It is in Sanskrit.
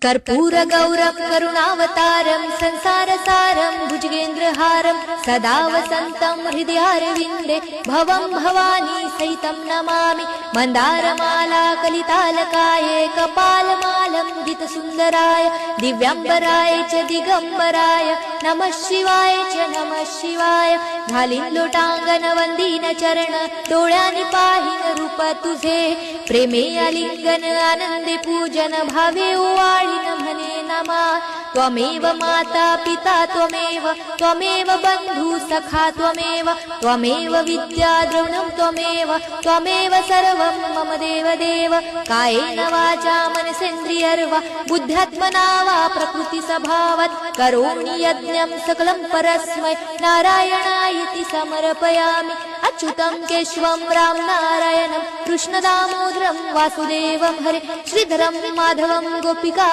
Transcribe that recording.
कर्पूरगौरं करुणावतारं संसारसारं भुजगेन्द्रहारं सदा वसन्तं हृदयारविन्दे भवं भवानी सहितं नमामि। मन्दारमाला कलितालकाये कपालमालं दितसुन्दराय दिव्याम्बराय च दिगम्बराय नमः शिवाय च नमः शिवाय। घालीन लोटांगण वंदीन चरण डोळ्यांनी पाहीन रूप तुझे प्रेमे आलिंगन आनंदे पूजन भावे ओवाळीन म्हणे नमा। त्वमेव माता पिता त्वमेव बंधु सखा त्वमेव विद्या द्रविणं त्वमेव सर्वं मम देव। कायेन वाचा मनसेन्द्रियर्वा बुद्ध्यात्मना वा प्रकृति स्वभावात् करोमि यज्ञं सकलं परस्मै नारायणायति समर्पयामि। अच्युतं केशवं राम नारायणं कृष्ण दामोदरं वासुदेवं हरे श्रीधरं माधवं गोपिका